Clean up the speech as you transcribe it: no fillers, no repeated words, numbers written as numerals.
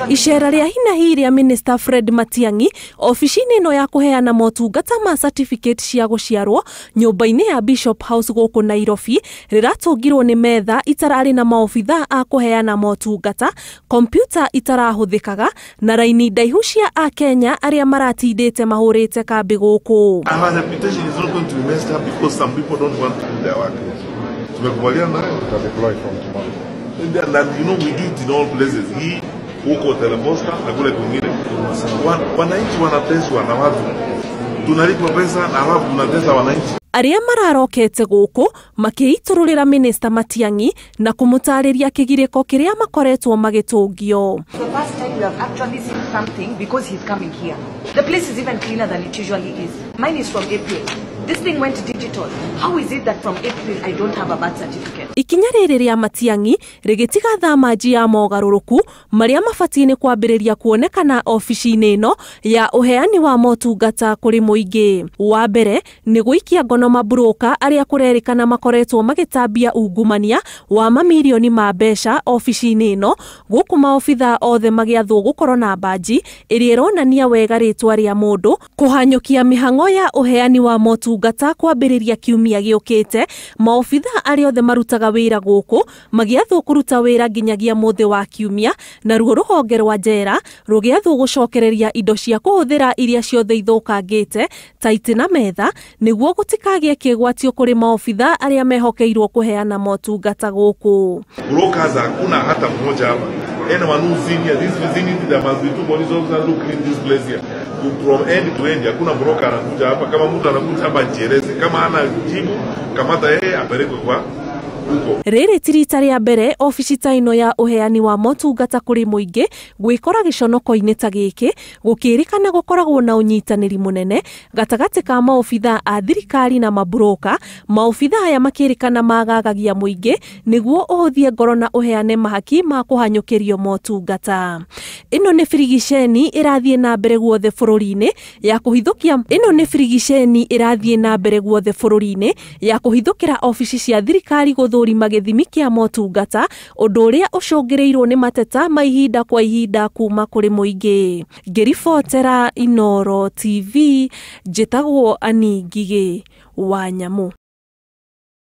Icera ria hinahi ria Minista Fred Matiang'i ofisini ino ya kuheana motungata ma certificate cia guciarwo nyumba-ini ya Bishop House guku Nairobi riratungirwo ni metha itarari na maabithaa a kuheana motungata, kompyuta itarahuthikaga na raini ndaihu cia a Kenya aria maratindite mahurite kambi guku. Our reputation is not going to be messed up because some people don't want to do their work. Tumekubaliana to deploy from tomorrow. And you know we do it in all places. Hii huko Teleposta na kule kwingine. Wananchi wanateswa na watu. Tunalipa pesa na alafu tunatesa wananchi. Aria mararokete guku makiitururira Minista Matiang'i na kumutariria kigiriko kiria makoretwo magitungio. The first time we have actually seen something because he's coming here. The place is even cleaner than it usually is. Mine is from April. This thing went digital. How is it that from April I don't have a birth certificate? Ikinya riri ria Matiang'i rigitiga thamaji ya mogaruruku maria mabatie ni kwambiriria kuonekana ofisi-ini ino ya uheani wa motungata kuri muingi. Wa mbere ni guikia ngono mabroka aria kurerikana makoretwo magitambia ungumania wa mamilioni ma mbeca ofisi-ini ino guku maabithaa othe magiathwo gukorwo na baji iria ironania wega ritwa ria mundu kuhanyukia mihango ya uheani wa motungata kwambiriria kiumia giukite. Maabithaa aria othe marutaga wira guku magiathwo kuruta wira nginyagia muthi wa kiumia na ruo ruhonge rwa njera rugiathwo gucokereria indo cia kuhuthira iria ciothe ithukangite ta iti na metha niguo gutikagie kigwatio kuri maabithaa aria mehokeirwo kuheana motungata guku. Brokers hakuna hata mmoja hapa. Anyone who's in here, this vicinity, there must be two police officers who clean this place here. From end to end, hakuna broker anakuja hapa. Kama mtu anakuja hapa jieleze. Kama ana jibu, kamata yeye apelekwe kwa huko. Riri tirita ria mbere ofisi ta ino ya uheani wa motungata kuri muingi gwikora giconoko-ini ta giki gukirikana gukoragwo na unyitaniri munene gatagati ka maabithaa a thirikari na mabroka. Maabithaa aya makirikana magagagia muingi niguo uhuthie ngoro na uheane mahaki ma kuhanyukirio motungata. Ino ni frigisheni irathie na mbere guothe bururi-ini ya kuhithukia. Ino ni frigisheni irathie na mbere guothe bururi-ini ya kuhithukira ofisi cia thirikari guthurima githimi kia motungata, undu uria ucungirirwo ni mateta ma ihinda kwa ihinda kuma kuri muingi. Ngiribotera Inooro TV, njitagwo Ani Ngigi wa Nyamu.